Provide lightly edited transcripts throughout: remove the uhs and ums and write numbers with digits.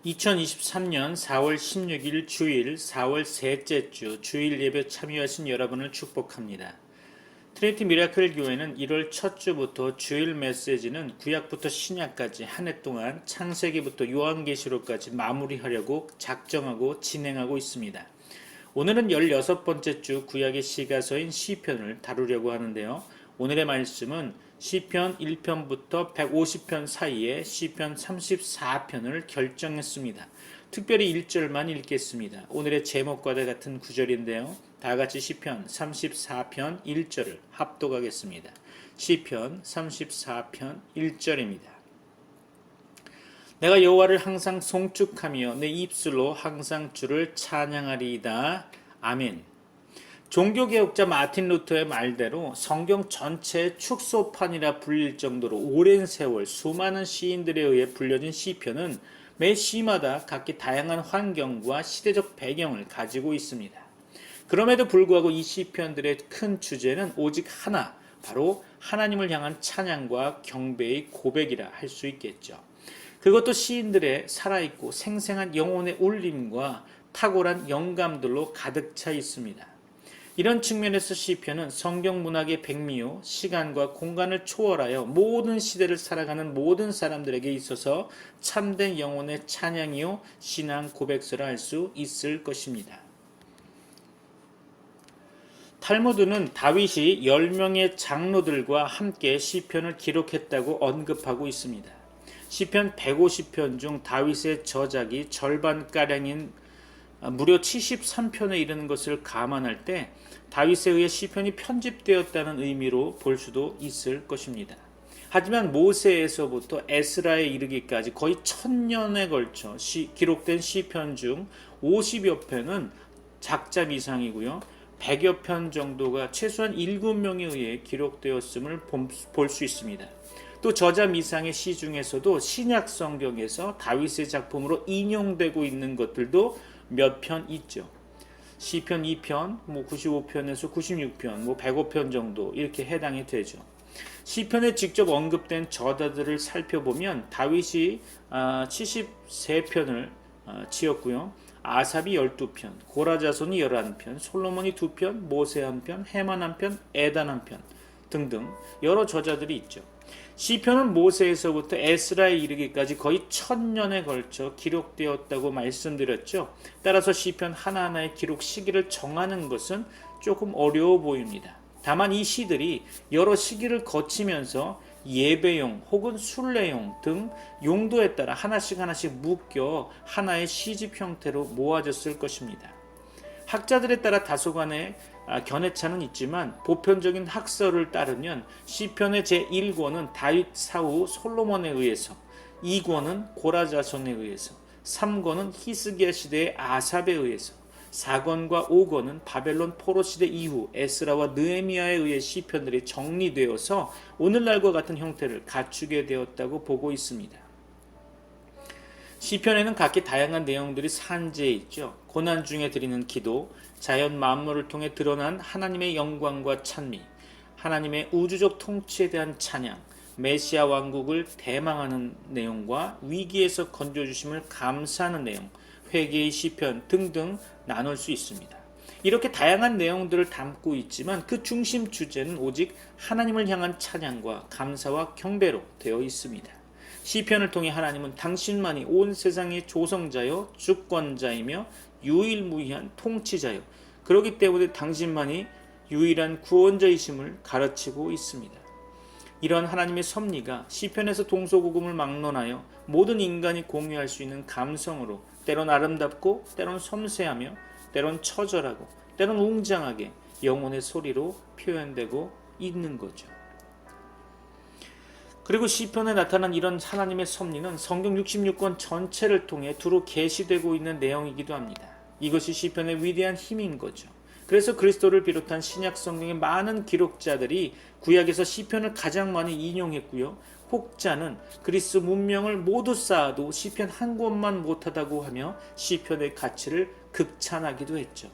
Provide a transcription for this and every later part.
2023년 4월 16일 주일 4월 셋째 주 주일 예배 참여하신 여러분을 축복합니다. 트리니티 미라클 교회는 1월 첫 주부터 주일 메시지는 구약부터 신약까지 한 해 동안 창세기부터 요한계시록까지 마무리하려고 작정하고 진행하고 있습니다. 오늘은 16번째 주 구약의 시가서인 시편을 다루려고 하는데요. 오늘의 말씀은 시편 1편부터 150편 사이에 시편 34편을 결정했습니다. 특별히 1절만 읽겠습니다. 오늘의 제목과 같은 구절인데요. 다같이 시편 34편 1절을 합독하겠습니다. 시편 34편 1절입니다. 내가 여호와를 항상 송축하며 내 입술로 항상 주를 찬양하리이다. 아멘. 종교개혁자 마틴 루터의 말대로 성경 전체의 축소판이라 불릴 정도로 오랜 세월 수많은 시인들에 의해 불려진 시편은 매 시마다 각기 다양한 환경과 시대적 배경을 가지고 있습니다. 그럼에도 불구하고 이 시편들의 큰 주제는 오직 하나, 바로 하나님을 향한 찬양과 경배의 고백이라 할 수 있겠죠. 그것도 시인들의 살아있고 생생한 영혼의 울림과 탁월한 영감들로 가득 차 있습니다. 이런 측면에서 시편은 성경 문학의 백미요, 시간과 공간을 초월하여 모든 시대를 살아가는 모든 사람들에게 있어서 참된 영혼의 찬양이요, 신앙 고백서라 할 수 있을 것입니다. 탈무드는 다윗이 10명의 장로들과 함께 시편을 기록했다고 언급하고 있습니다. 시편 150편 중 다윗의 저작이 절반가량인 무려 73편에 이르는 것을 감안할 때 다윗에 의해 시편이 편집되었다는 의미로 볼 수도 있을 것입니다. 하지만 모세에서부터 에스라에 이르기까지 거의 1000년에 걸쳐 기록된 시편 중 50여 편은 작자 미상이고요. 100여 편 정도가 최소한 7명에 의해 기록되었음을 볼 수 있습니다. 또 저자 미상의 시 중에서도 신약 성경에서 다윗의 작품으로 인용되고 있는 것들도 몇 편 있죠. 시편 2편, 95편에서 96편, 105편 정도 이렇게 해당이 되죠. 시편에 직접 언급된 저자들을 살펴보면 다윗이 73편을 지었고요. 아삽이 12편, 고라자손이 11편, 솔로몬이 2편, 모세 1편, 헤만 1편, 에단 1편 등등 여러 저자들이 있죠. 시편은 모세에서부터 에스라에 이르기까지 거의 1000년에 걸쳐 기록되었다고 말씀드렸죠. 따라서 시편 하나하나의 기록 시기를 정하는 것은 조금 어려워 보입니다. 다만 이 시들이 여러 시기를 거치면서 예배용 혹은 순례용 등 용도에 따라 하나씩 묶여 하나의 시집 형태로 모아졌을 것입니다. 학자들에 따라 다소간의 견해차는 있지만 보편적인 학설을 따르면 시편의 제1권은 다윗 사후 솔로몬에 의해서, 2권은 고라자손에 의해서, 3권은 히스기야 시대의 아삽에 의해서, 4권과 5권은 바벨론 포로 시대 이후 에스라와 느헤미야에 의해 시편들이 정리되어서 오늘날과 같은 형태를 갖추게 되었다고 보고 있습니다. 시편에는 각기 다양한 내용들이 산재해 있죠. 고난 중에 드리는 기도, 자연 만물을 통해 드러난 하나님의 영광과 찬미, 하나님의 우주적 통치에 대한 찬양, 메시아 왕국을 대망하는 내용과 위기에서 건져주심을 감사하는 내용, 회개의 시편 등등 나눌 수 있습니다. 이렇게 다양한 내용들을 담고 있지만 그 중심 주제는 오직 하나님을 향한 찬양과 감사와 경배로 되어 있습니다. 시편을 통해 하나님은 당신만이 온 세상의 조성자요 주권자이며 유일무이한 통치자요, 그렇기 때문에 당신만이 유일한 구원자이심을 가르치고 있습니다. 이러한 하나님의 섭리가 시편에서 동서고금을 막론하여 모든 인간이 공유할 수 있는 감성으로 때론 아름답고 때론 섬세하며 때론 처절하고 때론 웅장하게 영혼의 소리로 표현되고 있는 거죠. 그리고 시편에 나타난 이런 하나님의 섭리는 성경 66권 전체를 통해 두루 계시되고 있는 내용이기도 합니다. 이것이 시편의 위대한 힘인 거죠. 그래서 그리스도를 비롯한 신약 성경의 많은 기록자들이 구약에서 시편을 가장 많이 인용했고요. 혹자는 그리스 문명을 모두 쌓아도 시편 한 권만 못하다고 하며 시편의 가치를 극찬하기도 했죠.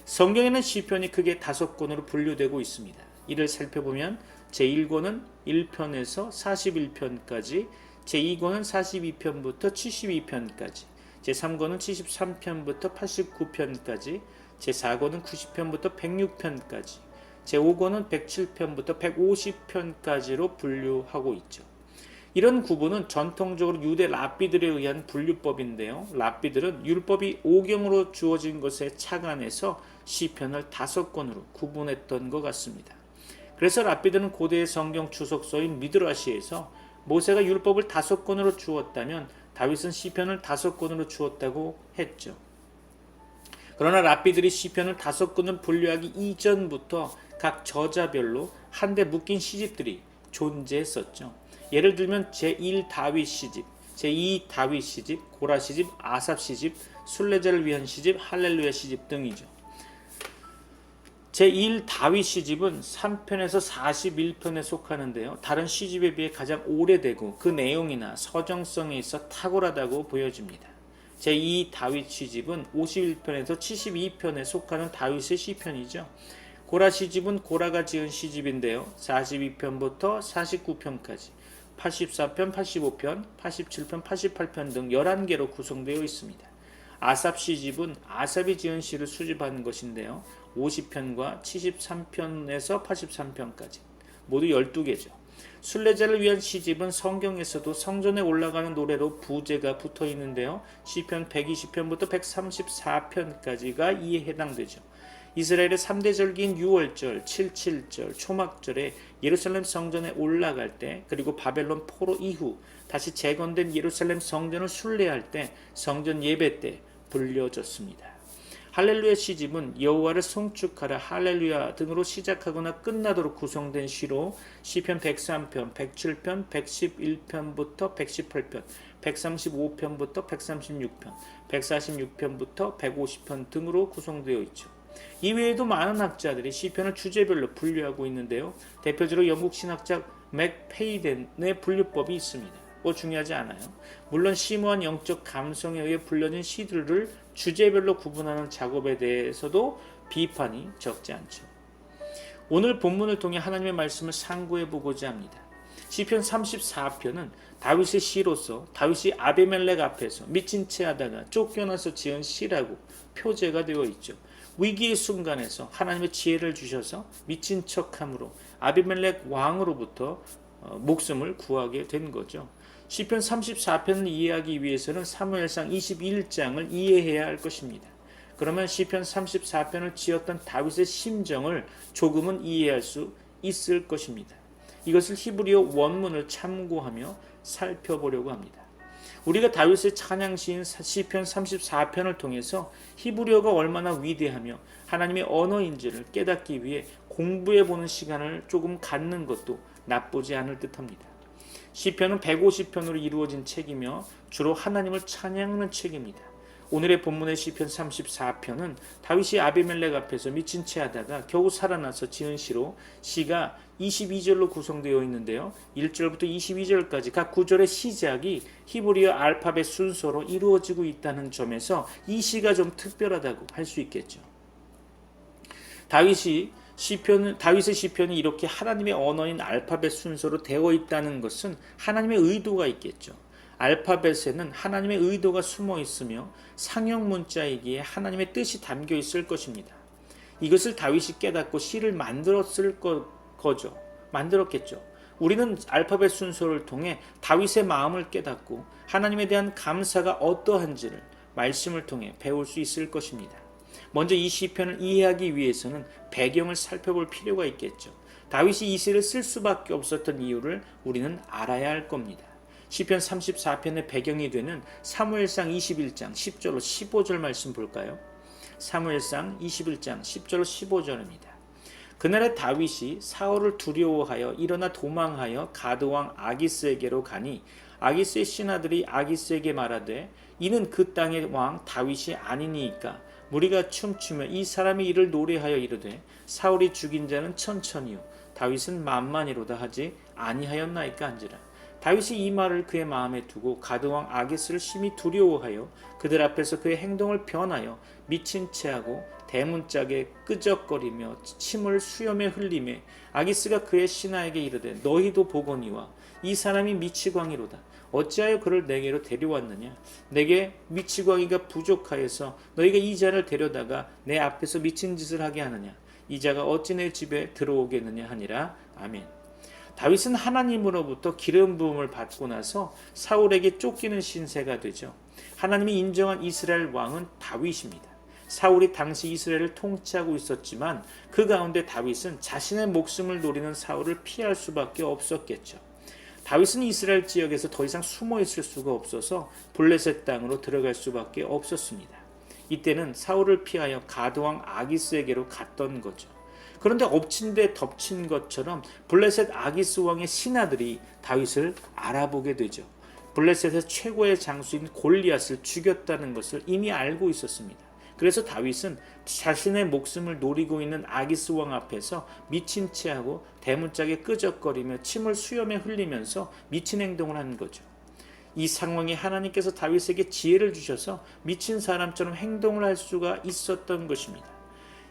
성경에는 시편이 크게 5권으로 분류되고 있습니다. 이를 살펴보면 제1권은 1편에서 41편까지, 제2권은 42편부터 72편까지, 제3권은 73편부터 89편까지, 제4권은 90편부터 106편까지, 제5권은 107편부터 150편까지로 분류하고 있죠. 이런 구분은 전통적으로 유대 랍비들에 의한 분류법인데요. 랍비들은 율법이 오경으로 주어진 것에 착안해서 시편을 5권으로 구분했던 것 같습니다. 그래서 랍비들은 고대의 성경 주석서인 미드라시에서 모세가 율법을 5권으로 주었다면 다윗은 시편을 5권으로 주었다고 했죠. 그러나 랍비들이 시편을 5권을 분류하기 이전부터 각 저자별로 한데 묶인 시집들이 존재했었죠. 예를 들면 제1 다윗 시집, 제2 다윗 시집, 고라 시집, 아삽 시집, 순례자를 위한 시집, 할렐루야 시집 등이죠. 제1 다윗 시집은 3편에서 41편에 속하는데요. 다른 시집에 비해 가장 오래되고 그 내용이나 서정성에 있어 탁월하다고 보여집니다. 제2 다윗 시집은 51편에서 72편에 속하는 다윗의 시편이죠. 고라 시집은 고라가 지은 시집인데요. 42편부터 49편까지 84편, 85편, 87편, 88편 등 11개로 구성되어 있습니다. 아삽 시집은 아삽이 지은 시를 수집한 것인데요. 50편과 73편에서 83편까지 모두 12개죠. 순례자를 위한 시집은 성경에서도 성전에 올라가는 노래로 부제가 붙어 있는데요. 시편 120편부터 134편까지가 이에 해당되죠. 이스라엘의 3대 절기인 6월절, 77절, 초막절에 예루살렘 성전에 올라갈 때, 그리고 바벨론 포로 이후 다시 재건된 예루살렘 성전을 순례할 때, 성전 예배 때 불려졌습니다. 할렐루야 시집은 여호와를 송축하라 할렐루야 등으로 시작하거나 끝나도록 구성된 시로 시편 103편, 107편, 111편부터 118편, 135편부터 136편, 146편부터 150편 등으로 구성되어 있죠. 이외에도 많은 학자들이 시편을 주제별로 분류하고 있는데요. 대표적으로 영국 신학자 맥페이덴의 분류법이 있습니다. 중요하지 않아요. 물론 심오한 영적 감성에 의해 불려진 시들을 주제별로 구분하는 작업에 대해서도 비판이 적지 않죠. 오늘 본문을 통해 하나님의 말씀을 상고해 보고자 합니다. 시편 34편은 다윗의 시로서 다윗이 아비멜렉 앞에서 미친 채 하다가 쫓겨나서 지은 시라고 표제가 되어 있죠. 위기의 순간에서 하나님의 지혜를 주셔서 미친 척함으로 아비멜렉 왕으로부터 목숨을 구하게 된 거죠. 시편 34편을 이해하기 위해서는 사무엘상 21장을 이해해야 할 것입니다. 그러면 시편 34편을 지었던 다윗의 심정을 조금은 이해할 수 있을 것입니다. 이것을 히브리어 원문을 참고하며 살펴보려고 합니다. 우리가 다윗의 찬양시인 시편 34편을 통해서 히브리어가 얼마나 위대하며 하나님의 언어인지를 깨닫기 위해 공부해보는 시간을 조금 갖는 것도 나쁘지 않을 듯합니다. 시편은 150편으로 이루어진 책이며 주로 하나님을 찬양하는 책입니다. 오늘의 본문의 시편 34편은 다윗이 아비멜렉 앞에서 미친 채 하다가 겨우 살아나서 지은 시로 시가 22절로 구성되어 있는데요. 1절부터 22절까지 각 구절의 시작이 히브리어 알파벳 순서로 이루어지고 있다는 점에서 이 시가 좀 특별하다고 할 수 있겠죠. 다윗의 시편이 이렇게 하나님의 언어인 알파벳 순서로 되어 있다는 것은 하나님의 의도가 있겠죠. 알파벳에는 하나님의 의도가 숨어 있으며 상형 문자이기에 하나님의 뜻이 담겨 있을 것입니다. 이것을 다윗이 깨닫고 시를 만들었겠죠. 우리는 알파벳 순서를 통해 다윗의 마음을 깨닫고 하나님에 대한 감사가 어떠한지를 말씀을 통해 배울 수 있을 것입니다. 먼저 이 시편을 이해하기 위해서는 배경을 살펴볼 필요가 있겠죠. 다윗이 이 시를 쓸 수밖에 없었던 이유를 우리는 알아야 할 겁니다. 시편 34편의 배경이 되는 사무엘상 21장 10절로 15절 말씀 볼까요? 사무엘상 21장 10절로 15절입니다. 그날에 다윗이 사울을 두려워하여 일어나 도망하여 가드왕 아기스에게로 가니 아기스의 신하들이 아기스에게 말하되 이는 그 땅의 왕 다윗이 아니니이까 무리가 춤추며 이 사람이 이를 노래하여 이르되 사울이 죽인 자는 천천히요 다윗은 만만이로다 하지 아니하였나이까 한지라. 다윗이 이 말을 그의 마음에 두고 가드왕 아기스를 심히 두려워하여 그들 앞에서 그의 행동을 변하여 미친 채하고 대문짝에 끄적거리며 침을 수염에 흘리매 아기스가 그의 신하에게 이르되 너희도 보거니와 이 사람이 미치광이로다. 어찌하여 그를 내게로 데려왔느냐? 내게 미치광이가 부족하여서 너희가 이 자를 데려다가 내 앞에서 미친 짓을 하게 하느냐? 이 자가 어찌 내 집에 들어오겠느냐 하니라. 아멘. 다윗은 하나님으로부터 기름 부음을 받고 나서 사울에게 쫓기는 신세가 되죠. 하나님이 인정한 이스라엘 왕은 다윗입니다. 사울이 당시 이스라엘을 통치하고 있었지만 그 가운데 다윗은 자신의 목숨을 노리는 사울을 피할 수밖에 없었겠죠. 다윗은 이스라엘 지역에서 더 이상 숨어 있을 수가 없어서 블레셋 땅으로 들어갈 수밖에 없었습니다. 이때는 사울을 피하여 가드왕 아기스에게로 갔던 거죠. 그런데 엎친 데 덮친 것처럼 블레셋 아기스 왕의 신하들이 다윗을 알아보게 되죠. 블레셋의 최고의 장수인 골리앗을 죽였다는 것을 이미 알고 있었습니다. 그래서 다윗은 자신의 목숨을 노리고 있는 아기스 왕 앞에서 미친 체하고 대문짝에 끄적거리며 침을 수염에 흘리면서 미친 행동을 한 거죠. 이 상황에 하나님께서 다윗에게 지혜를 주셔서 미친 사람처럼 행동을 할 수가 있었던 것입니다.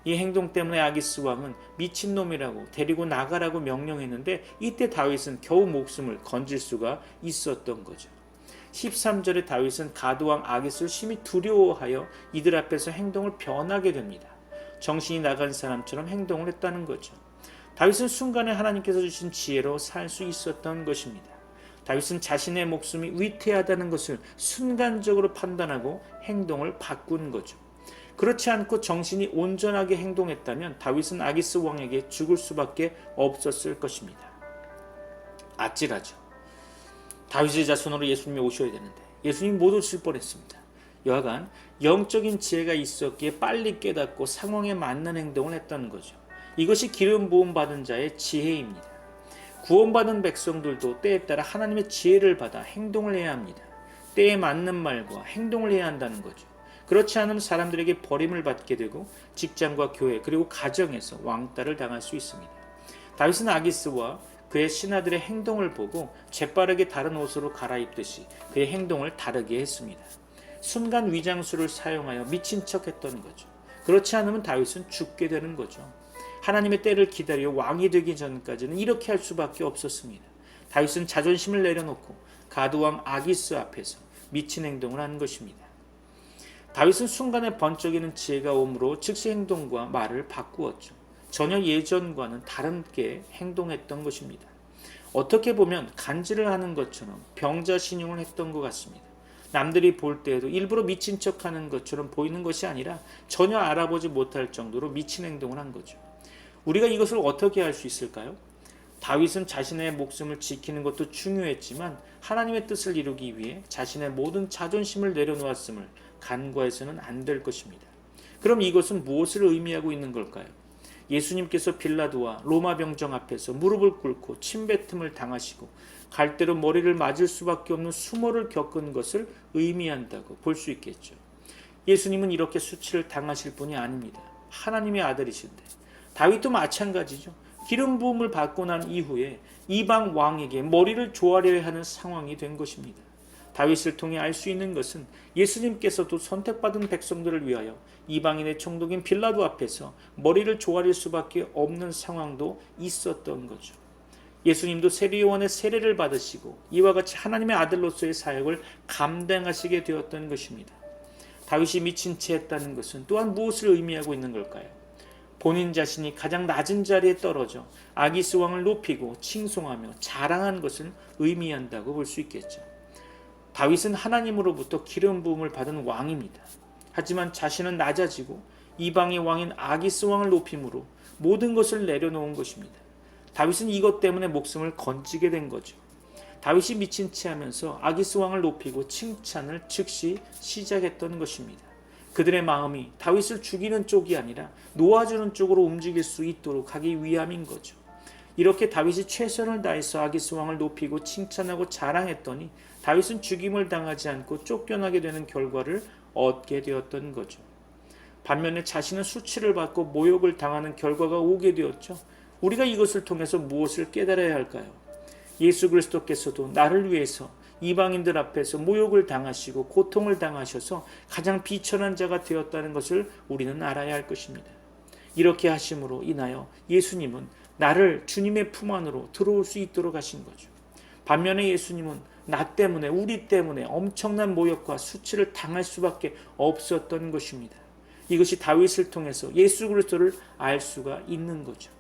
이 행동 때문에 아기스 왕은 미친놈이라고 데리고 나가라고 명령했는데 이때 다윗은 겨우 목숨을 건질 수가 있었던 거죠. 13절에 다윗은 가드왕 아기스를 심히 두려워하여 이들 앞에서 행동을 변하게 됩니다. 정신이 나간 사람처럼 행동을 했다는 거죠. 다윗은 순간에 하나님께서 주신 지혜로 살 수 있었던 것입니다. 다윗은 자신의 목숨이 위태하다는 것을 순간적으로 판단하고 행동을 바꾼 거죠. 그렇지 않고 정신이 온전하게 행동했다면 다윗은 아기스 왕에게 죽을 수밖에 없었을 것입니다. 아찔하죠. 다윗의 자손으로 예수님이 오셔야 되는데 예수님이 못 오실 뻔했습니다. 여하간 영적인 지혜가 있었기에 빨리 깨닫고 상황에 맞는 행동을 했다는 거죠. 이것이 기름 부음 받은 자의 지혜입니다. 구원받은 백성들도 때에 따라 하나님의 지혜를 받아 행동을 해야 합니다. 때에 맞는 말과 행동을 해야 한다는 거죠. 그렇지 않으면 사람들에게 버림을 받게 되고 직장과 교회 그리고 가정에서 왕따를 당할 수 있습니다. 다윗은 아기스와 그의 신하들의 행동을 보고 재빠르게 다른 옷으로 갈아입듯이 그의 행동을 다르게 했습니다. 순간 위장술을 사용하여 미친 척했던 거죠. 그렇지 않으면 다윗은 죽게 되는 거죠. 하나님의 때를 기다려 왕이 되기 전까지는 이렇게 할 수밖에 없었습니다. 다윗은 자존심을 내려놓고 가드왕 아기스 앞에서 미친 행동을 한 것입니다. 다윗은 순간에 번쩍이는 지혜가 오므로 즉시 행동과 말을 바꾸었죠. 전혀 예전과는 다르게 행동했던 것입니다. 어떻게 보면 간지를 하는 것처럼 병자 신용을 했던 것 같습니다. 남들이 볼 때에도 일부러 미친 척하는 것처럼 보이는 것이 아니라 전혀 알아보지 못할 정도로 미친 행동을 한 거죠. 우리가 이것을 어떻게 할 수 있을까요? 다윗은 자신의 목숨을 지키는 것도 중요했지만 하나님의 뜻을 이루기 위해 자신의 모든 자존심을 내려놓았음을 간과해서는 안 될 것입니다. 그럼 이것은 무엇을 의미하고 있는 걸까요? 예수님께서 빌라도와 로마 병정 앞에서 무릎을 꿇고 침뱉음을 당하시고 갈대로 머리를 맞을 수밖에 없는 수모를 겪은 것을 의미한다고 볼 수 있겠죠. 예수님은 이렇게 수치를 당하실 분이 아닙니다. 하나님의 아들이신데 다윗도 마찬가지죠. 기름 부음을 받고 난 이후에 이방 왕에게 머리를 조아려야 하는 상황이 된 것입니다. 다윗을 통해 알 수 있는 것은 예수님께서도 선택받은 백성들을 위하여 이방인의 총독인 빌라도 앞에서 머리를 조아릴 수밖에 없는 상황도 있었던 거죠. 예수님도 세례요한의 세례를 받으시고 이와 같이 하나님의 아들로서의 사역을 감당하시게 되었던 것입니다. 다윗이 미친 채 했다는 것은 또한 무엇을 의미하고 있는 걸까요? 본인 자신이 가장 낮은 자리에 떨어져 아기스 왕을 높이고 칭송하며 자랑한 것을 의미한다고 볼 수 있겠죠. 다윗은 하나님으로부터 기름 부음을 받은 왕입니다. 하지만 자신은 낮아지고 이방의 왕인 아기스 왕을 높임으로 모든 것을 내려놓은 것입니다. 다윗은 이것 때문에 목숨을 건지게 된 거죠. 다윗이 미친 채 하면서 아기스 왕을 높이고 칭찬을 즉시 시작했던 것입니다. 그들의 마음이 다윗을 죽이는 쪽이 아니라 놓아주는 쪽으로 움직일 수 있도록 하기 위함인 거죠. 이렇게 다윗이 최선을 다해서 아기스 왕을 높이고 칭찬하고 자랑했더니 다윗은 죽임을 당하지 않고 쫓겨나게 되는 결과를 얻게 되었던 거죠. 반면에 자신은 수치를 받고 모욕을 당하는 결과가 오게 되었죠. 우리가 이것을 통해서 무엇을 깨달아야 할까요? 예수 그리스도께서도 나를 위해서 이방인들 앞에서 모욕을 당하시고 고통을 당하셔서 가장 비천한 자가 되었다는 것을 우리는 알아야 할 것입니다. 이렇게 하심으로 인하여 예수님은 나를 주님의 품 안으로 들어올 수 있도록 하신 거죠. 반면에 예수님은 나 때문에, 우리 때문에 엄청난 모욕과 수치를 당할 수밖에 없었던 것입니다. 이것이 다윗을 통해서 예수 그리스도를 알 수가 있는 거죠.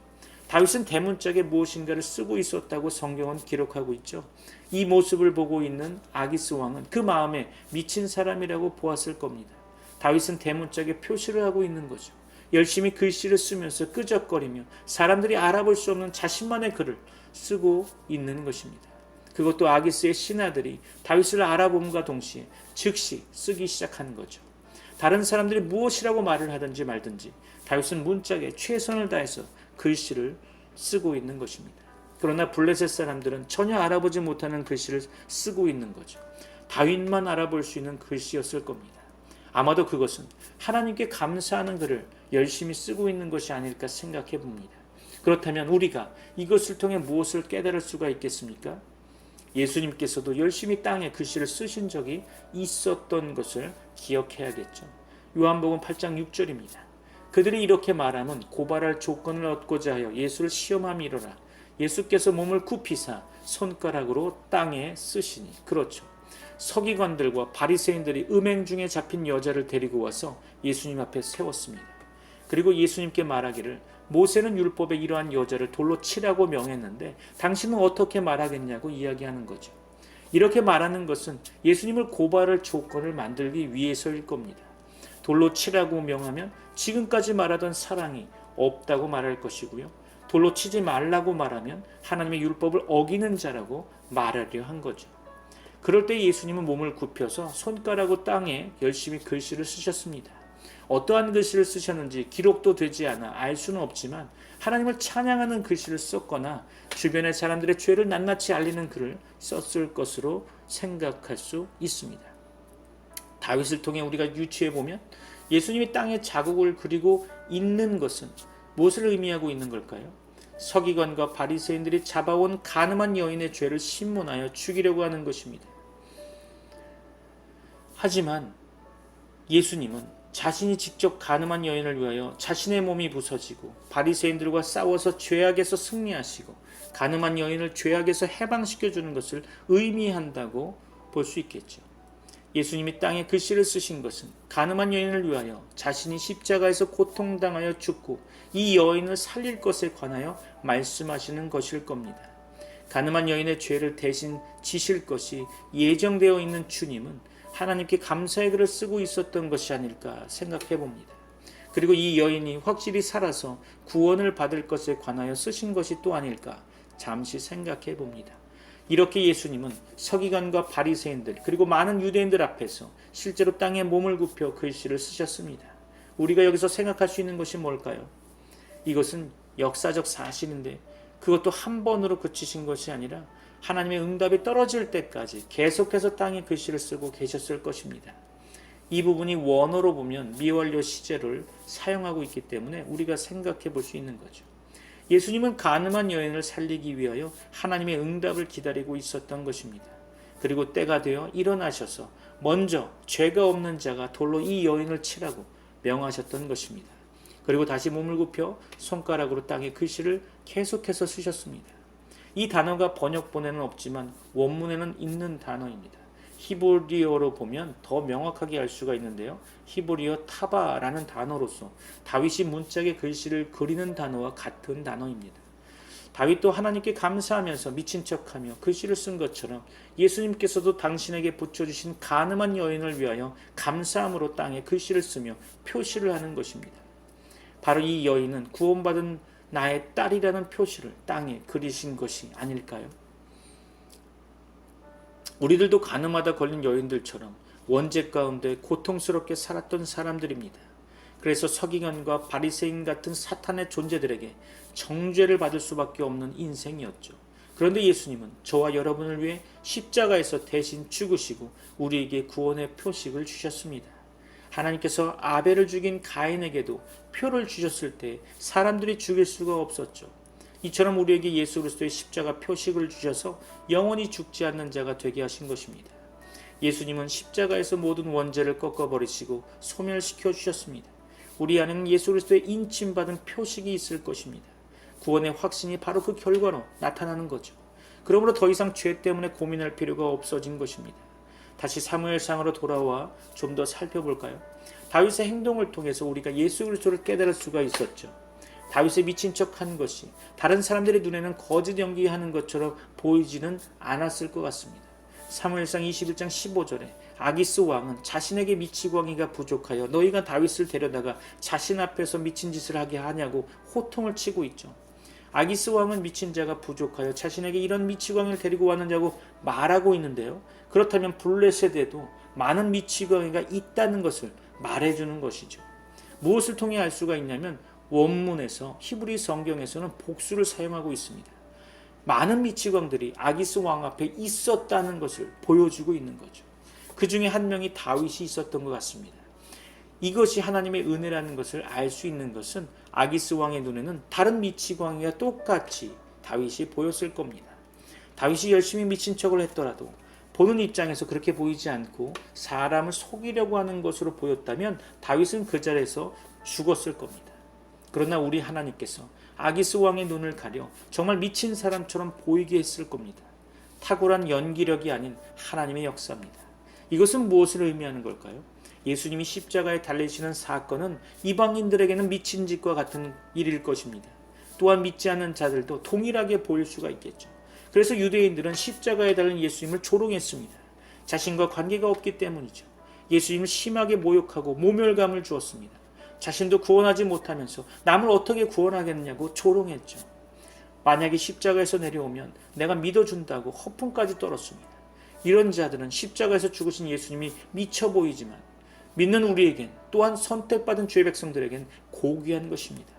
다윗은 대문짝에 무엇인가를 쓰고 있었다고 성경은 기록하고 있죠. 이 모습을 보고 있는 아기스 왕은 그 마음에 미친 사람이라고 보았을 겁니다. 다윗은 대문짝에 표시를 하고 있는 거죠. 열심히 글씨를 쓰면서 끄적거리며 사람들이 알아볼 수 없는 자신만의 글을 쓰고 있는 것입니다. 그것도 아기스의 신하들이 다윗을 알아봄과 동시에 즉시 쓰기 시작하는 거죠. 다른 사람들이 무엇이라고 말을 하든지 말든지 다윗은 문짝에 최선을 다해서 글씨를 쓰고 있는 것입니다. 그러나 블레셋 사람들은 전혀 알아보지 못하는 글씨를 쓰고 있는 거죠. 다윗만 알아볼 수 있는 글씨였을 겁니다. 아마도 그것은 하나님께 감사하는 글을 열심히 쓰고 있는 것이 아닐까 생각해 봅니다. 그렇다면 우리가 이것을 통해 무엇을 깨달을 수가 있겠습니까? 예수님께서도 열심히 땅에 글씨를 쓰신 적이 있었던 것을 기억해야겠죠. 요한복음 8장 6절입니다. 그들이 이렇게 말하면 고발할 조건을 얻고자 하여 예수를 시험함이로라. 예수께서 몸을 굽히사 손가락으로 땅에 쓰시니. 그렇죠. 서기관들과 바리새인들이 음행 중에 잡힌 여자를 데리고 와서 예수님 앞에 세웠습니다. 그리고 예수님께 말하기를 모세는 율법에 이러한 여자를 돌로 치라고 명했는데 당신은 어떻게 말하겠냐고 이야기하는 거죠. 이렇게 말하는 것은 예수님을 고발할 조건을 만들기 위해서일 겁니다. 돌로 치라고 명하면 지금까지 말하던 사랑이 없다고 말할 것이고요. 돌로 치지 말라고 말하면 하나님의 율법을 어기는 자라고 말하려 한 거죠. 그럴 때 예수님은 몸을 굽혀서 손가락으로 땅에 열심히 글씨를 쓰셨습니다. 어떠한 글씨를 쓰셨는지 기록도 되지 않아 알 수는 없지만 하나님을 찬양하는 글씨를 썼거나 주변의 사람들의 죄를 낱낱이 알리는 글을 썼을 것으로 생각할 수 있습니다. 다윗을 통해 우리가 유추해보면 예수님이 땅에 자국을 그리고 있는 것은 무엇을 의미하고 있는 걸까요? 서기관과 바리새인들이 잡아온 간음한 여인의 죄를 신문하여 죽이려고 하는 것입니다. 하지만 예수님은 자신이 직접 간음한 여인을 위하여 자신의 몸이 부서지고 바리새인들과 싸워서 죄악에서 승리하시고 간음한 여인을 죄악에서 해방시켜주는 것을 의미한다고 볼 수 있겠죠. 예수님이 땅에 글씨를 쓰신 것은 간음한 여인을 위하여 자신이 십자가에서 고통당하여 죽고 이 여인을 살릴 것에 관하여 말씀하시는 것일 겁니다. 간음한 여인의 죄를 대신 지실 것이 예정되어 있는 주님은 하나님께 감사의 글을 쓰고 있었던 것이 아닐까 생각해 봅니다. 그리고 이 여인이 확실히 살아서 구원을 받을 것에 관하여 쓰신 것이 또 아닐까 잠시 생각해 봅니다. 이렇게 예수님은 서기관과 바리새인들 그리고 많은 유대인들 앞에서 실제로 땅에 몸을 굽혀 글씨를 쓰셨습니다. 우리가 여기서 생각할 수 있는 것이 뭘까요? 이것은 역사적 사실인데 그것도 한 번으로 그치신 것이 아니라 하나님의 응답이 떨어질 때까지 계속해서 땅에 글씨를 쓰고 계셨을 것입니다. 이 부분이 원어로 보면 미완료 시제를 사용하고 있기 때문에 우리가 생각해 볼 수 있는 거죠. 예수님은 간음한 여인을 살리기 위하여 하나님의 응답을 기다리고 있었던 것입니다. 그리고 때가 되어 일어나셔서 먼저 죄가 없는 자가 돌로 이 여인을 치라고 명하셨던 것입니다. 그리고 다시 몸을 굽혀 손가락으로 땅에 글씨를 계속해서 쓰셨습니다. 이 단어가 번역본에는 없지만 원문에는 있는 단어입니다. 히브리어로 보면 더 명확하게 알 수가 있는데요. 히브리어 타바라는 단어로서 다윗이 문짝에 글씨를 그리는 단어와 같은 단어입니다. 다윗도 하나님께 감사하면서 미친 척하며 글씨를 쓴 것처럼 예수님께서도 당신에게 붙여주신 간음한 여인을 위하여 감사함으로 땅에 글씨를 쓰며 표시를 하는 것입니다. 바로 이 여인은 구원받은 나의 딸이라는 표시를 땅에 그리신 것이 아닐까요? 우리들도 간음하다 걸린 여인들처럼 원죄 가운데 고통스럽게 살았던 사람들입니다. 그래서 서기관과 바리새인 같은 사탄의 존재들에게 정죄를 받을 수밖에 없는 인생이었죠. 그런데 예수님은 저와 여러분을 위해 십자가에서 대신 죽으시고 우리에게 구원의 표식을 주셨습니다. 하나님께서 아벨을 죽인 가인에게도 표를 주셨을 때 사람들이 죽일 수가 없었죠. 이처럼 우리에게 예수 그리스도의 십자가 표식을 주셔서 영원히 죽지 않는 자가 되게 하신 것입니다. 예수님은 십자가에서 모든 원죄를 꺾어버리시고 소멸시켜 주셨습니다. 우리 안에는 예수 그리스도의 인침받은 표식이 있을 것입니다. 구원의 확신이 바로 그 결과로 나타나는 거죠. 그러므로 더 이상 죄 때문에 고민할 필요가 없어진 것입니다. 다시 사무엘상으로 돌아와 좀 더 살펴볼까요? 다윗의 행동을 통해서 우리가 예수 그리스도를 깨달을 수가 있었죠. 다윗의 미친 척한 것이 다른 사람들의 눈에는 거짓 연기하는 것처럼 보이지는 않았을 것 같습니다. 사무엘상 21장 15절에 아기스 왕은 자신에게 미치광이가 부족하여 너희가 다윗을 데려다가 자신 앞에서 미친 짓을 하게 하냐고 호통을 치고 있죠. 아기스 왕은 미친 자가 부족하여 자신에게 이런 미치광이를 데리고 왔느냐고 말하고 있는데요. 그렇다면 블레셋에도 많은 미치광이가 있다는 것을 말해주는 것이죠. 무엇을 통해 알 수가 있냐면 원문에서 히브리 성경에서는 복수를 사용하고 있습니다. 많은 미치광들이 아기스 왕 앞에 있었다는 것을 보여주고 있는 거죠. 그 중에 한 명이 다윗이 있었던 것 같습니다. 이것이 하나님의 은혜라는 것을 알 수 있는 것은 아기스 왕의 눈에는 다른 미치광이와 똑같이 다윗이 보였을 겁니다. 다윗이 열심히 미친 척을 했더라도 보는 입장에서 그렇게 보이지 않고 사람을 속이려고 하는 것으로 보였다면 다윗은 그 자리에서 죽었을 겁니다. 그러나 우리 하나님께서 아기스 왕의 눈을 가려 정말 미친 사람처럼 보이게 했을 겁니다. 탁월한 연기력이 아닌 하나님의 역사입니다. 이것은 무엇을 의미하는 걸까요? 예수님이 십자가에 달리시는 사건은 이방인들에게는 미친 짓과 같은 일일 것입니다. 또한 믿지 않는 자들도 동일하게 보일 수가 있겠죠. 그래서 유대인들은 십자가에 달린 예수님을 조롱했습니다. 자신과 관계가 없기 때문이죠. 예수님을 심하게 모욕하고 모멸감을 주었습니다. 자신도 구원하지 못하면서 남을 어떻게 구원하겠냐고 조롱했죠. 만약에 십자가에서 내려오면 내가 믿어준다고 허풍까지 떨었습니다. 이런 자들은 십자가에서 죽으신 예수님이 미쳐 보이지만 믿는 우리에겐 또한 선택받은 주의 백성들에겐 고귀한 것입니다.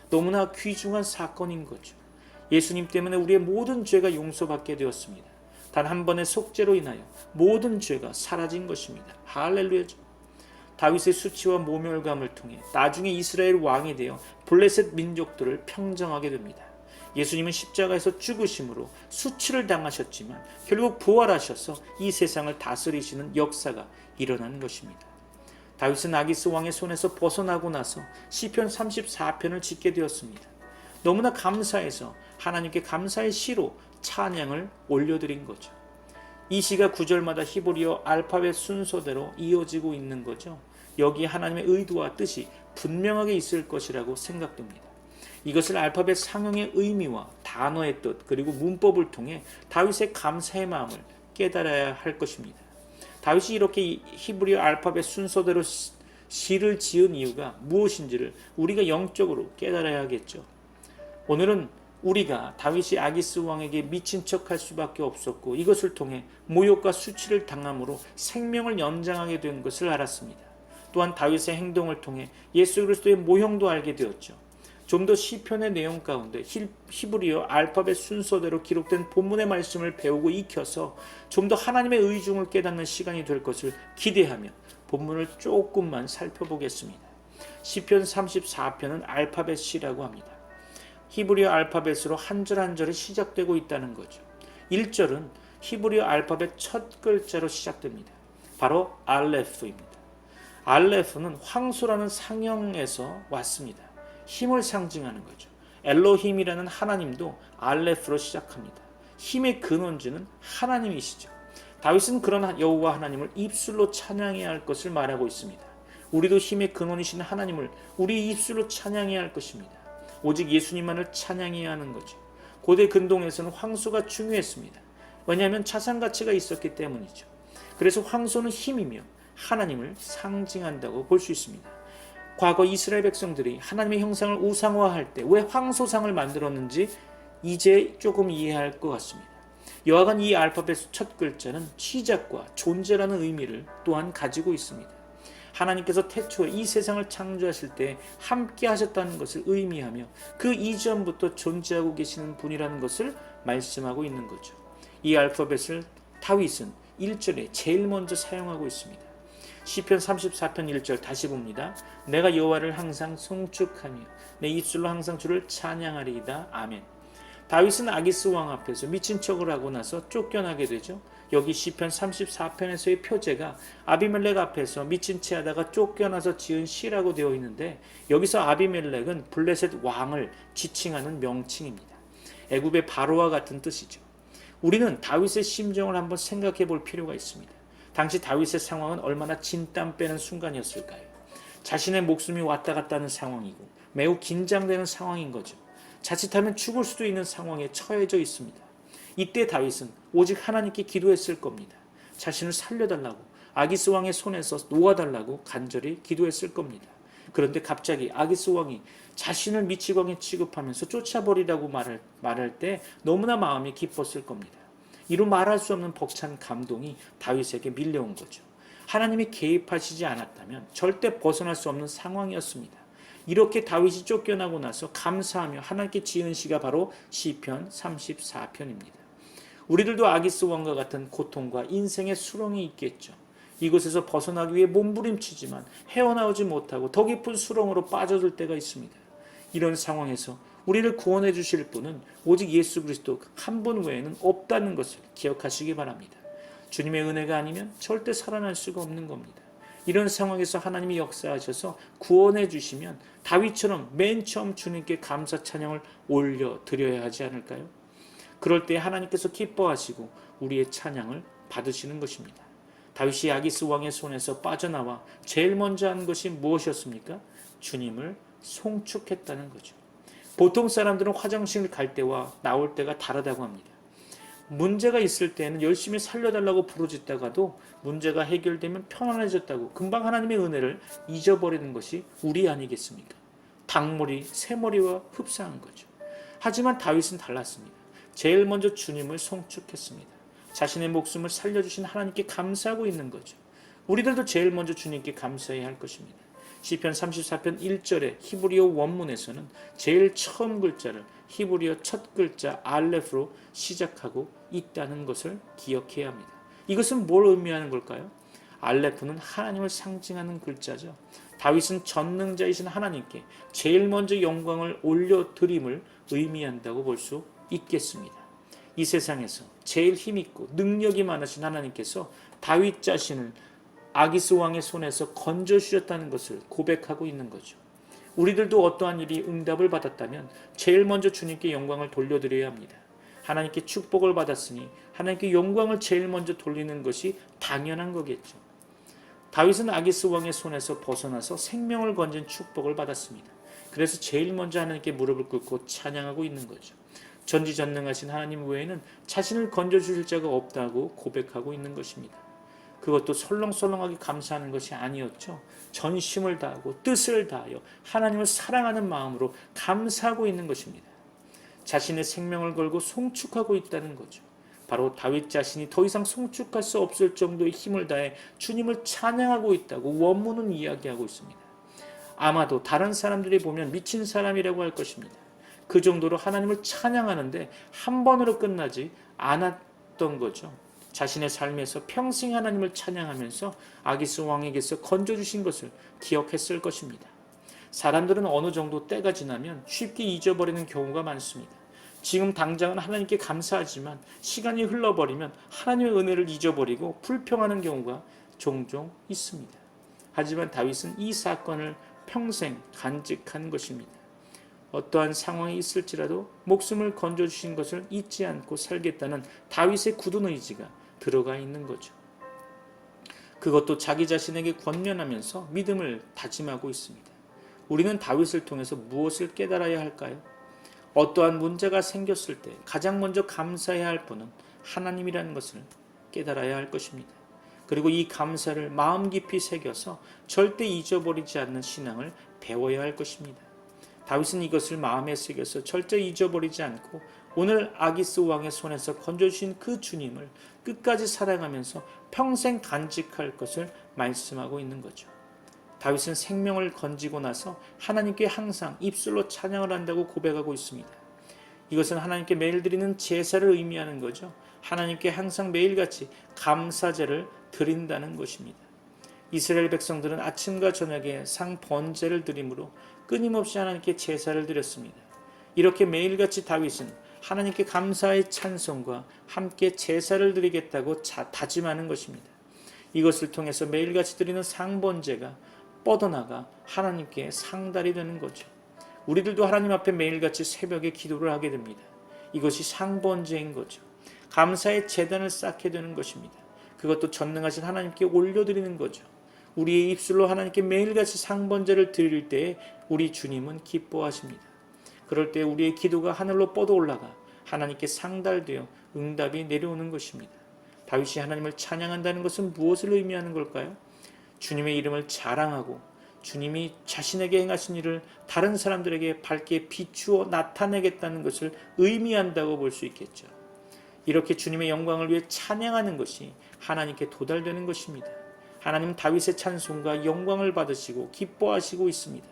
너무나 귀중한 사건인 거죠. 예수님 때문에 우리의 모든 죄가 용서받게 되었습니다. 단 한 번의 속죄로 인하여 모든 죄가 사라진 것입니다. 할렐루야죠. 다윗의 수치와 모멸감을 통해 나중에 이스라엘 왕이 되어 블레셋 민족들을 평정하게 됩니다. 예수님은 십자가에서 죽으심으로 수치를 당하셨지만 결국 부활하셔서 이 세상을 다스리시는 역사가 일어나는 것입니다. 다윗은 아기스 왕의 손에서 벗어나고 나서 시편 34편을 짓게 되었습니다. 너무나 감사해서 하나님께 감사의 시로 찬양을 올려드린 거죠. 이 시가 구절마다 히브리어 알파벳 순서대로 이어지고 있는 거죠. 여기 하나님의 의도와 뜻이 분명하게 있을 것이라고 생각됩니다. 이것을 알파벳 상형의 의미와 단어의 뜻 그리고 문법을 통해 다윗의 감사의 마음을 깨달아야 할 것입니다. 다윗이 이렇게 히브리어 알파벳 순서대로 시를 지은 이유가 무엇인지를 우리가 영적으로 깨달아야 하겠죠. 오늘은 우리가 다윗이 아기스 왕에게 미친 척할 수밖에 없었고 이것을 통해 모욕과 수치를 당함으로 생명을 연장하게 된 것을 알았습니다. 또한 다윗의 행동을 통해 예수 그리스도의 모형도 알게 되었죠. 좀 더 시편의 내용 가운데 히브리어 알파벳 순서대로 기록된 본문의 말씀을 배우고 익혀서 좀 더 하나님의 의중을 깨닫는 시간이 될 것을 기대하며 본문을 조금만 살펴보겠습니다. 시편 34편은 알파벳 시라고 합니다. 히브리어 알파벳으로 한 절 한 절이 시작되고 있다는 거죠. 1절은 히브리어 알파벳 첫 글자로 시작됩니다. 바로 알레프입니다. 알레프는 황소라는 상형에서 왔습니다. 힘을 상징하는 거죠. 엘로힘이라는 하나님도 알레프로 시작합니다. 힘의 근원지는 하나님이시죠. 다윗은 그런 여호와 하나님을 입술로 찬양해야 할 것을 말하고 있습니다. 우리도 힘의 근원이신 하나님을 우리 입술로 찬양해야 할 것입니다. 오직 예수님만을 찬양해야 하는 거죠. 고대 근동에서는 황소가 중요했습니다. 왜냐하면 자산 가치가 있었기 때문이죠. 그래서 황소는 힘이며 하나님을 상징한다고 볼 수 있습니다. 과거 이스라엘 백성들이 하나님의 형상을 우상화할 때 왜 황소상을 만들었는지 이제 조금 이해할 것 같습니다. 여하간 이 알파벳 첫 글자는 시작과 존재라는 의미를 또한 가지고 있습니다. 하나님께서 태초에 이 세상을 창조하실 때 함께 하셨다는 것을 의미하며 그 이전부터 존재하고 계시는 분이라는 것을 말씀하고 있는 거죠. 이 알파벳을 다윗은 1절에 제일 먼저 사용하고 있습니다. 시편 34편 1절 다시 봅니다. 내가 여호와를 항상 송축하며 내 입술로 항상 주를 찬양하리이다. 아멘. 다윗은 아기스 왕 앞에서 미친 척을 하고 나서 쫓겨나게 되죠. 여기 시편 34편에서의 표제가 아비멜렉 앞에서 미친 채 하다가 쫓겨나서 지은 시라고 되어 있는데 여기서 아비멜렉은 블레셋 왕을 지칭하는 명칭입니다. 애굽의 바로와 같은 뜻이죠. 우리는 다윗의 심정을 한번 생각해 볼 필요가 있습니다. 당시 다윗의 상황은 얼마나 진땀 빼는 순간이었을까요? 자신의 목숨이 왔다 갔다 하는 상황이고 매우 긴장되는 상황인 거죠. 자칫하면 죽을 수도 있는 상황에 처해져 있습니다. 이때 다윗은 오직 하나님께 기도했을 겁니다. 자신을 살려달라고, 아기스 왕의 손에서 놓아달라고 간절히 기도했을 겁니다. 그런데 갑자기 아기스 왕이 자신을 미치광이 취급하면서 쫓아버리라고 말할 때 너무나 마음이 기뻤을 겁니다. 이루 말할 수 없는 벅찬 감동이 다윗에게 밀려온 거죠. 하나님이 개입하시지 않았다면 절대 벗어날 수 없는 상황이었습니다. 이렇게 다윗이 쫓겨나고 나서 감사하며 하나님께 지은 시가 바로 시편 34편입니다. 우리들도 아기스 왕과 같은 고통과 인생의 수렁이 있겠죠. 이곳에서 벗어나기 위해 몸부림치지만 헤어나오지 못하고 더 깊은 수렁으로 빠져들 때가 있습니다. 이런 상황에서 우리를 구원해 주실 분은 오직 예수 그리스도 한 분 외에는 없다는 것을 기억하시기 바랍니다. 주님의 은혜가 아니면 절대 살아날 수가 없는 겁니다. 이런 상황에서 하나님이 역사하셔서 구원해 주시면 다윗처럼 맨 처음 주님께 감사 찬양을 올려 드려야 하지 않을까요? 그럴 때 하나님께서 기뻐하시고 우리의 찬양을 받으시는 것입니다. 다윗이 아기스 왕의 손에서 빠져나와 제일 먼저 한 것이 무엇이었습니까? 주님을 송축했다는 거죠. 보통 사람들은 화장실 갈 때와 나올 때가 다르다고 합니다. 문제가 있을 때는 열심히 살려달라고 부르짖다가도 문제가 해결되면 편안해졌다고 금방 하나님의 은혜를 잊어버리는 것이 우리 아니겠습니까? 닭머리, 새머리와 흡사한 거죠. 하지만 다윗은 달랐습니다. 제일 먼저 주님을 송축했습니다. 자신의 목숨을 살려주신 하나님께 감사하고 있는 거죠. 우리들도 제일 먼저 주님께 감사해야 할 것입니다. 시편 34편 1절의 히브리어 원문에서는 제일 처음 글자를 히브리어 첫 글자 알레프로 시작하고 있다는 것을 기억해야 합니다. 이것은 뭘 의미하는 걸까요? 알레프는 하나님을 상징하는 글자죠. 다윗은 전능자이신 하나님께 제일 먼저 영광을 올려드림을 의미한다고 볼 수 있겠습니다. 이 세상에서 제일 힘있고 능력이 많으신 하나님께서 다윗 자신을 아기스 왕의 손에서 건져주셨다는 것을 고백하고 있는 거죠. 우리들도 어떠한 일이 응답을 받았다면 제일 먼저 주님께 영광을 돌려드려야 합니다. 하나님께 축복을 받았으니 하나님께 영광을 제일 먼저 돌리는 것이 당연한 거겠죠. 다윗은 아기스 왕의 손에서 벗어나서 생명을 건진 축복을 받았습니다. 그래서 제일 먼저 하나님께 무릎을 꿇고 찬양하고 있는 거죠. 전지전능하신 하나님 외에는 자신을 건져주실 자가 없다고 고백하고 있는 것입니다. 그것도 설렁설렁하게 감사하는 것이 아니었죠. 전심을 다하고 뜻을 다하여 하나님을 사랑하는 마음으로 감사하고 있는 것입니다. 자신의 생명을 걸고 송축하고 있다는 거죠. 바로 다윗 자신이 더 이상 송축할 수 없을 정도의 힘을 다해 주님을 찬양하고 있다고 원문은 이야기하고 있습니다. 아마도 다른 사람들이 보면 미친 사람이라고 할 것입니다. 그 정도로 하나님을 찬양하는데 한 번으로 끝나지 않았던 거죠. 자신의 삶에서 평생 하나님을 찬양하면서 아기스 왕에게서 건져주신 것을 기억했을 것입니다. 사람들은 어느 정도 때가 지나면 쉽게 잊어버리는 경우가 많습니다. 지금 당장은 하나님께 감사하지만 시간이 흘러버리면 하나님의 은혜를 잊어버리고 불평하는 경우가 종종 있습니다. 하지만 다윗은 이 사건을 평생 간직한 것입니다. 어떠한 상황이 있을지라도 목숨을 건져주신 것을 잊지 않고 살겠다는 다윗의 굳은 의지가 들어가 있는 거죠. 그것도 자기 자신에게 권면하면서 믿음을 다짐하고 있습니다. 우리는 다윗을 통해서 무엇을 깨달아야 할까요? 어떠한 문제가 생겼을 때 가장 먼저 감사해야 할 분은 하나님이라는 것을 깨달아야 할 것입니다. 그리고 이 감사를 마음 깊이 새겨서 절대 잊어버리지 않는 신앙을 배워야 할 것입니다. 다윗은 이것을 마음에 새겨서 절대 잊어버리지 않고 오늘 아기스 왕의 손에서 건져주신 그 주님을 끝까지 사랑하면서 평생 간직할 것을 말씀하고 있는 거죠. 다윗은 생명을 건지고 나서 하나님께 항상 입술로 찬양을 한다고 고백하고 있습니다. 이것은 하나님께 매일 드리는 제사를 의미하는 거죠. 하나님께 항상 매일같이 감사제를 드린다는 것입니다. 이스라엘 백성들은 아침과 저녁에 상 번제를 드림으로 끊임없이 하나님께 제사를 드렸습니다. 이렇게 매일같이 다윗은 하나님께 감사의 찬송과 함께 제사를 드리겠다고 다짐하는 것입니다. 이것을 통해서 매일같이 드리는 상번제가 뻗어나가 하나님께 상달이 되는 거죠. 우리들도 하나님 앞에 매일같이 새벽에 기도를 하게 됩니다. 이것이 상번제인 거죠. 감사의 제단을 쌓게 되는 것입니다. 그것도 전능하신 하나님께 올려드리는 거죠. 우리의 입술로 하나님께 매일같이 상번제를 드릴 때에 우리 주님은 기뻐하십니다. 그럴 때 우리의 기도가 하늘로 뻗어 올라가 하나님께 상달되어 응답이 내려오는 것입니다. 다윗이 하나님을 찬양한다는 것은 무엇을 의미하는 걸까요? 주님의 이름을 자랑하고 주님이 자신에게 행하신 일을 다른 사람들에게 밝게 비추어 나타내겠다는 것을 의미한다고 볼 수 있겠죠. 이렇게 주님의 영광을 위해 찬양하는 것이 하나님께 도달되는 것입니다. 하나님은 다윗의 찬송과 영광을 받으시고 기뻐하시고 있습니다.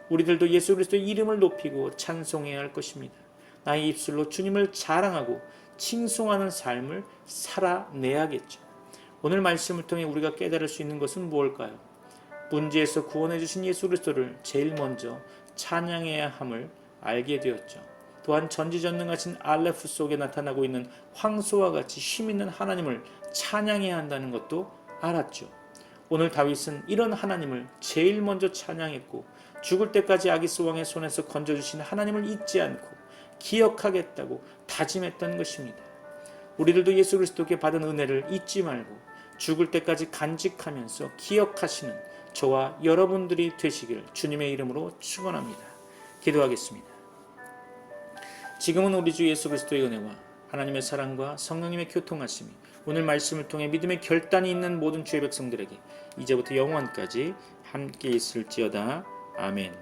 우리들도 예수 그리스도의 이름을 높이고 찬송해야 할 것입니다. 나의 입술로 주님을 자랑하고 칭송하는 삶을 살아내야겠죠. 오늘 말씀을 통해 우리가 깨달을 수 있는 것은 무엇일까요? 문제에서 구원해 주신 예수 그리스도를 제일 먼저 찬양해야 함을 알게 되었죠. 또한 전지전능하신 알레프 속에 나타나고 있는 황소와 같이 힘있는 하나님을 찬양해야 한다는 것도 알았죠. 오늘 다윗은 이런 하나님을 제일 먼저 찬양했고 죽을 때까지 아기스 왕의 손에서 건져주신 하나님을 잊지 않고 기억하겠다고 다짐했던 것입니다. 우리들도 예수 그리스도께 받은 은혜를 잊지 말고 죽을 때까지 간직하면서 기억하시는 저와 여러분들이 되시길 주님의 이름으로 축원합니다. 기도하겠습니다. 지금은 우리 주 예수 그리스도의 은혜와 하나님의 사랑과 성령님의 교통하심이 오늘 말씀을 통해 믿음의 결단이 있는 모든 주의 백성들에게 이제부터 영원까지 함께 있을지어다. 아멘.